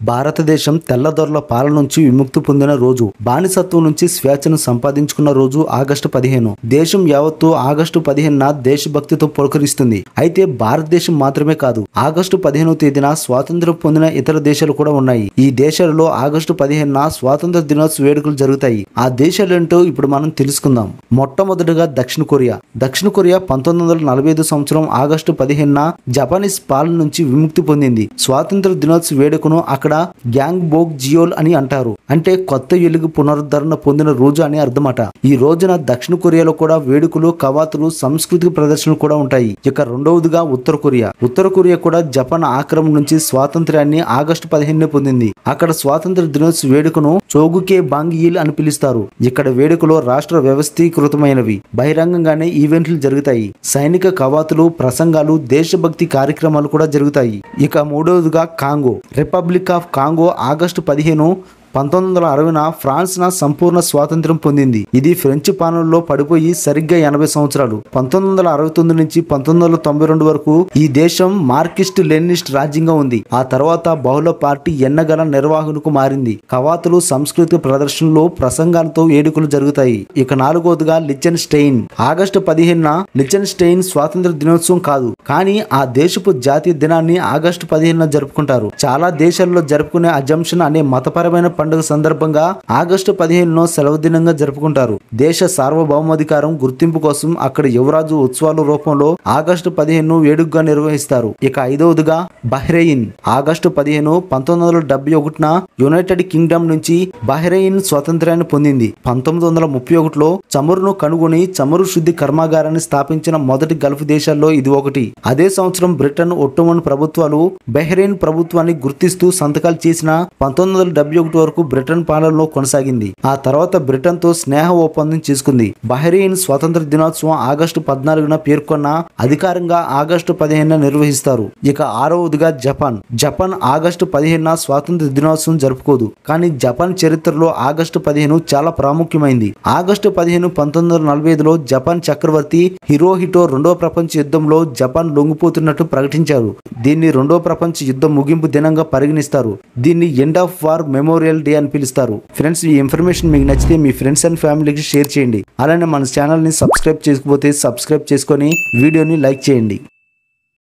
భారతదేశం తెల్లదొరల పాలన నుంచి విముక్తి పొందిన రోజు, బానిసత్వం నుంచి స్వేచ్ఛను సంపాదించుకున్న రోజు ఆగస్టు 15. దేశం యావత్తు ఆగస్టు 15న దేశభక్తితో పులకరిస్తుంది. అయితే భారతదేశం మాత్రమే కాదు, ఆగస్టు 15వ తేదీన స్వాతంత్ర్యం పొందిన ఇతర దేశాలు కూడా ఉన్నాయి. ఈ దేశాలలో ఆగస్టు 15న స్వాతంత్ర దినోత్సవ వేడుకలు జరుగుతాయి. ఆ దేశాలేంటో ఇప్పుడు మనం తెలుసుకుందాం. మొట్టమొదటిగా దక్షిణ కొరియా. దక్షిణ కొరియా 1945 సంవత్సరం ఆగస్టు 15న జపానీస్ పాలన నుంచి విముక్తి పొందింది. స్వాతంత్ర దినోత్సవ వేడుకను అక్కడ గ్యాంగ్ బోక్ జియోల్ అని అంటారు. అంటే కొత్త వెలుగు పునరుద్ధరణ పొందిన రోజు అని అర్థమట. ఈ రోజున దక్షిణ కొరియాలో కూడా వేడుకలు, కవాతులు, సాంస్కృతిక ప్రదర్శనలు కూడా ఉంటాయి. ఇక రెండవదిగా ఉత్తర కొరియా. ఉత్తర కొరియా కూడా జపాన్ ఆక్రమణ నుంచి స్వాతంత్ర్యాన్ని ఆగస్టు 15 పొందింది. అక్కడ స్వాతంత్ర దినోత్సవ వేడుకను చోగుకే బాంగియిల్ అని పిలుస్తారు. ఇక్కడ వేడుకలో రాష్ట్ర వ్యవస్థీకృతమైనవి. బహిరంగంగానే ఈవెంట్లు జరుగుతాయి. సైనిక కవాతులు, ప్రసంగాలు, దేశభక్తి కార్యక్రమాలు కూడా జరుగుతాయి. ఇక మూడవదిగా Congo. Republic of Congo August 15, 1960న ఫ్రాన్స్ సంపూర్ణ స్వాతంత్ర్యం పొందింది. ఇది ఫ్రెంచ్ పాలనలో పడిపోయి సరిగ్గా 80 సంవత్సరాలు. 1969 నుంచి 1992 వరకు ఈ దేశం మార్కిస్ట్ లెనినిస్ట్ రాజ్యంగా ఉంది. ఆ తర్వాత బహుళ పార్టీ ఎన్నగల నిర్వహణకు మారింది. కవాతులు, సాంస్కృతిక ప్రదర్శనలు, ప్రసంగాలతో వేడుకలు జరుగుతాయి. ఇక నాలుగవదిగా లిచెన్స్టెయిన్. ఆగస్టు 15న లిచెన్స్టెయిన్ స్వాతంత్ర దినోత్సవం కాదు, కానీ ఆ దేశపు జాతీయ దినాన్ని ఆగస్టు 15న జరుపుకుంటారు. చాలా దేశాల్లో జరుపుకునే అజంప్షన్ అనే మతపరమైన పండుగ సందర్భంగా ఆగస్టు 15ను సెలవు దినంగా జరుపుకుంటారు. దేశ సార్వభౌమాధికారం గుర్తింపు కోసం అక్కడ యువరాజు ఉత్సవాల రూపంలో ఆగస్టు 15ను వేడుకగా నిర్వహిస్తారు. ఇక ఐదవదిగా బహ్రెయిన్. ఆగస్టు 15, 1971న యునైటెడ్ కింగ్డమ్ నుంచి బహ్రెయిన్ స్వాతంత్ర్యాన్ని పొందింది. 1931లో చమురును కనుగొని చమురు శుద్ధి కర్మాగారాన్ని స్థాపించిన మొదటి గల్ఫ్ దేశాల్లో ఇది ఒకటి. అదే సంవత్సరం బ్రిటన్, ఒట్టోమన్ ప్రభుత్వాలు బహ్రెయిన్ ప్రభుత్వాన్ని గుర్తిస్తూ సంతకాలు చేసిన 1971 వరకు బ్రిటన్ పాలనలో కొనసాగింది. ఆ తర్వాత బ్రిటన్ తో స్నేహ ఒప్పందం చేసుకుంది. బహ్రెయిన్ స్వాతంత్ర దినోత్సవం ఆగస్టు 14న పేర్కొన్న అధికారంగా ఆగస్టు 15న నిర్వహిస్తారు. ఇక ఆరవదిగా జపాన్. జపాన్ ఆగస్టు 15న స్వాతంత్ర దినోత్సవం జరుపుకోదు, కానీ జపాన్ చరిత్రలో ఆగస్టు 15 చాలా ప్రాముఖ్యమైంది. ఆగస్టు 15, 1945లో జపాన్ చక్రవర్తి హిరోహిటో రెండవ ప్రపంచ యుద్ధంలో జపాన్ లొంగిపోతున్నట్టు ప్రకటించారు. దీన్ని రెండవ ప్రపంచ యుద్ధం ముగింపు దినంగా పరిగణిస్తారు. దీన్ని end of war memorial day అని పిలుస్తారు. ఫ్రెండ్స్, ఈ ఇన్ఫర్మేషన్ మీకు నచ్చితే మీ ఫ్రెండ్స్ అండ్ ఫ్యామిలీకి షేర్ చేయండి. అలానే మన ఛానల్ ని సబ్స్క్రైబ్ చేసుకోకపోతే సబ్స్క్రైబ్ చేసుకొని వీడియోని లైక్ చేయండి.